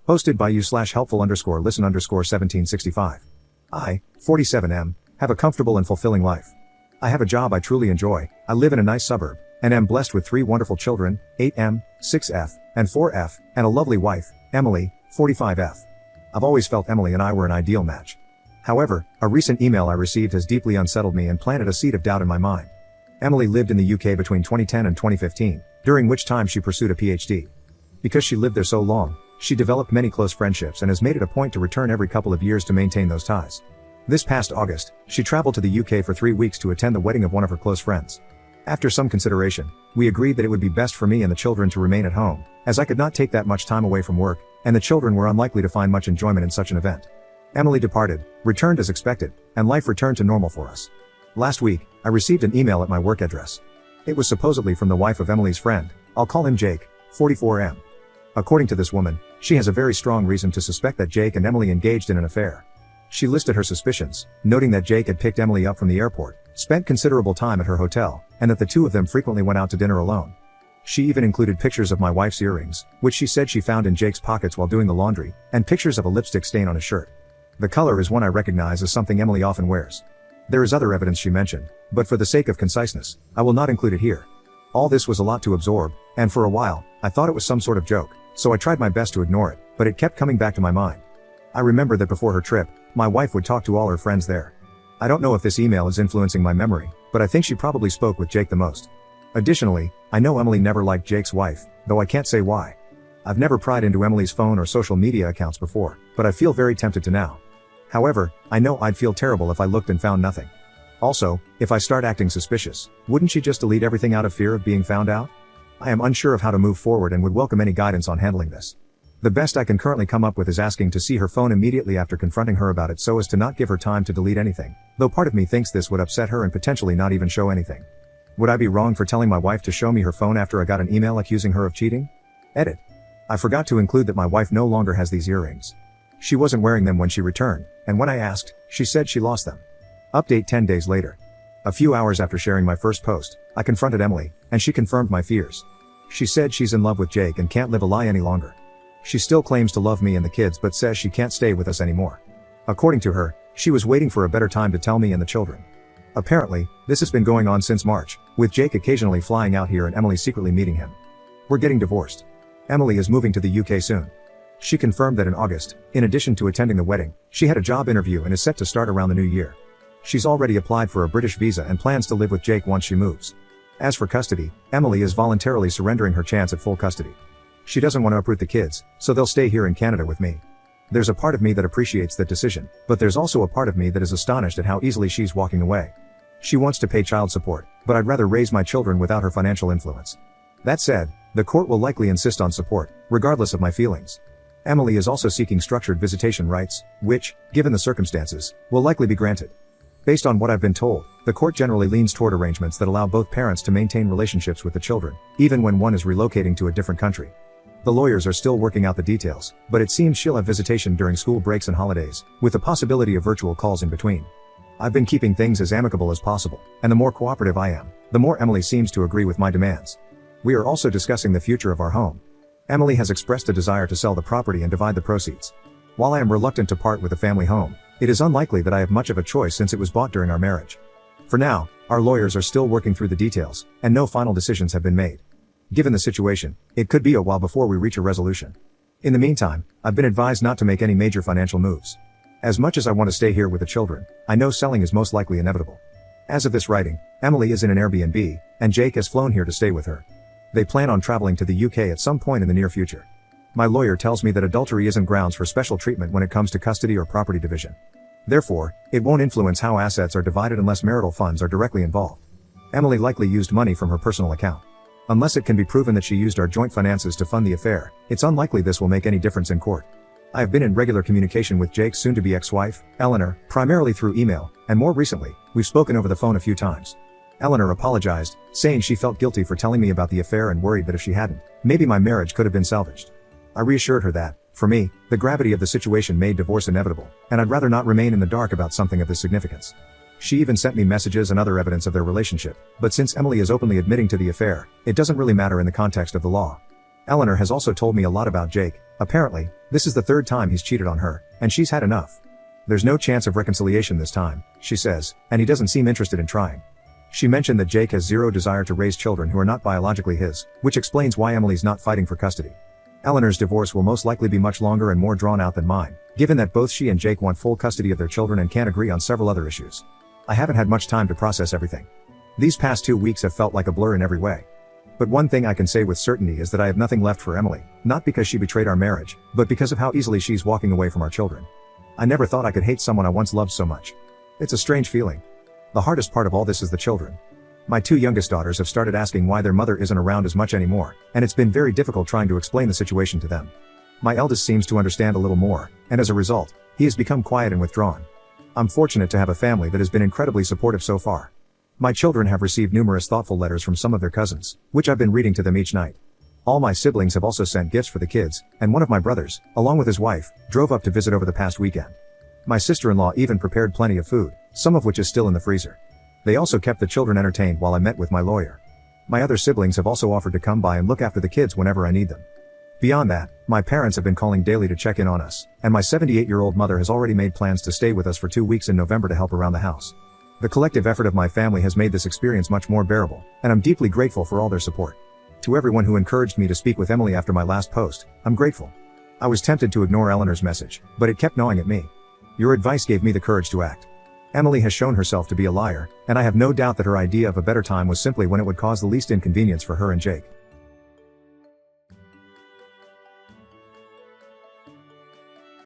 Hosted by you/helpful_listen_1765. I, 47M, have a comfortable and fulfilling life. I have a job I truly enjoy, I live in a nice suburb, and am blessed with 3 wonderful children, 8M, 6F, and 4F, and a lovely wife, Emily, 45F. I've always felt Emily and I were an ideal match. However, a recent email I received has deeply unsettled me and planted a seed of doubt in my mind. Emily lived in the UK between 2010 and 2015, during which time she pursued a PhD. Because she lived there so long, she developed many close friendships and has made it a point to return every couple of years to maintain those ties. This past August, she traveled to the UK for 3 weeks to attend the wedding of one of her close friends. After some consideration, we agreed that it would be best for me and the children to remain at home, as I could not take that much time away from work, and the children were unlikely to find much enjoyment in such an event. Emily departed, returned as expected, and life returned to normal for us. Last week, I received an email at my work address. It was supposedly from the wife of Emily's friend, I'll call him Jake, 44M. According to this woman, she has a very strong reason to suspect that Jake and Emily engaged in an affair. She listed her suspicions, noting that Jake had picked Emily up from the airport, spent considerable time at her hotel, and that the two of them frequently went out to dinner alone. She even included pictures of my wife's earrings, which she said she found in Jake's pockets while doing the laundry, and pictures of a lipstick stain on his shirt. The color is one I recognize as something Emily often wears. There is other evidence she mentioned, but for the sake of conciseness, I will not include it here. All this was a lot to absorb, and for a while, I thought it was some sort of joke, so I tried my best to ignore it, but it kept coming back to my mind. I remember that before her trip, my wife would talk to all her friends there. I don't know if this email is influencing my memory, but I think she probably spoke with Jake the most. Additionally, I know Emily never liked Jake's wife, though I can't say why. I've never pried into Emily's phone or social media accounts before, but I feel very tempted to now. However, I know I'd feel terrible if I looked and found nothing. Also, if I start acting suspicious, wouldn't she just delete everything out of fear of being found out? I am unsure of how to move forward and would welcome any guidance on handling this. The best I can currently come up with is asking to see her phone immediately after confronting her about it so as to not give her time to delete anything, though part of me thinks this would upset her and potentially not even show anything. Would I be wrong for telling my wife to show me her phone after I got an email accusing her of cheating? Edit. I forgot to include that my wife no longer has these earrings. She wasn't wearing them when she returned, and when I asked, she said she lost them. Update 10 days later. A few hours after sharing my first post, I confronted Emily, and she confirmed my fears. She said she's in love with Jake and can't live a lie any longer. She still claims to love me and the kids but says she can't stay with us anymore. According to her, she was waiting for a better time to tell me and the children. Apparently, this has been going on since March, with Jake occasionally flying out here and Emily secretly meeting him. We're getting divorced. Emily is moving to the UK soon. She confirmed that in August, in addition to attending the wedding, she had a job interview and is set to start around the new year. She's already applied for a British visa and plans to live with Jake once she moves. As for custody, Emily is voluntarily surrendering her chance at full custody. She doesn't want to uproot the kids, so they'll stay here in Canada with me. There's a part of me that appreciates that decision, but there's also a part of me that is astonished at how easily she's walking away. She wants to pay child support, but I'd rather raise my children without her financial influence. That said, the court will likely insist on support, regardless of my feelings. Emily is also seeking structured visitation rights, which, given the circumstances, will likely be granted. Based on what I've been told, the court generally leans toward arrangements that allow both parents to maintain relationships with the children, even when one is relocating to a different country. The lawyers are still working out the details, but it seems she'll have visitation during school breaks and holidays, with the possibility of virtual calls in between. I've been keeping things as amicable as possible, and the more cooperative I am, the more Emily seems to agree with my demands. We are also discussing the future of our home. Emily has expressed a desire to sell the property and divide the proceeds. While I am reluctant to part with the family home, it is unlikely that I have much of a choice since it was bought during our marriage. For now, our lawyers are still working through the details, and no final decisions have been made. Given the situation, it could be a while before we reach a resolution. In the meantime, I've been advised not to make any major financial moves. As much as I want to stay here with the children, I know selling is most likely inevitable. As of this writing, Emily is in an Airbnb, and Jake has flown here to stay with her. They plan on traveling to the UK at some point in the near future. My lawyer tells me that adultery isn't grounds for special treatment when it comes to custody or property division. Therefore, it won't influence how assets are divided unless marital funds are directly involved. Emily likely used money from her personal account. Unless it can be proven that she used our joint finances to fund the affair, it's unlikely this will make any difference in court. I have been in regular communication with Jake's soon-to-be ex-wife, Eleanor, primarily through email, and more recently, we've spoken over the phone a few times. Eleanor apologized, saying she felt guilty for telling me about the affair and worried that if she hadn't, maybe my marriage could have been salvaged. I reassured her that, for me, the gravity of the situation made divorce inevitable, and I'd rather not remain in the dark about something of this significance. She even sent me messages and other evidence of their relationship, but since Emily is openly admitting to the affair, it doesn't really matter in the context of the law. Eleanor has also told me a lot about Jake. Apparently, this is the third time he's cheated on her, and she's had enough. There's no chance of reconciliation this time, she says, and he doesn't seem interested in trying. She mentioned that Jake has zero desire to raise children who are not biologically his, which explains why Emily's not fighting for custody. Eleanor's divorce will most likely be much longer and more drawn out than mine, given that both she and Jake want full custody of their children and can't agree on several other issues. I haven't had much time to process everything. These past 2 weeks have felt like a blur in every way. But one thing I can say with certainty is that I have nothing left for Emily, not because she betrayed our marriage, but because of how easily she's walking away from our children. I never thought I could hate someone I once loved so much. It's a strange feeling. The hardest part of all this is the children. My 2 youngest daughters have started asking why their mother isn't around as much anymore, and it's been very difficult trying to explain the situation to them. My eldest seems to understand a little more, and as a result, he has become quiet and withdrawn. I'm fortunate to have a family that has been incredibly supportive so far. My children have received numerous thoughtful letters from some of their cousins, which I've been reading to them each night. All my siblings have also sent gifts for the kids, and one of my brothers, along with his wife, drove up to visit over the past weekend. My sister-in-law even prepared plenty of food, some of which is still in the freezer. They also kept the children entertained while I met with my lawyer. My other siblings have also offered to come by and look after the kids whenever I need them. Beyond that, my parents have been calling daily to check in on us, and my 78-year-old mother has already made plans to stay with us for 2 weeks in November to help around the house. The collective effort of my family has made this experience much more bearable, and I'm deeply grateful for all their support. To everyone who encouraged me to speak with Emily after my last post, I'm grateful. I was tempted to ignore Eleanor's message, but it kept gnawing at me. Your advice gave me the courage to act. Emily has shown herself to be a liar, and I have no doubt that her idea of a better time was simply when it would cause the least inconvenience for her and Jake.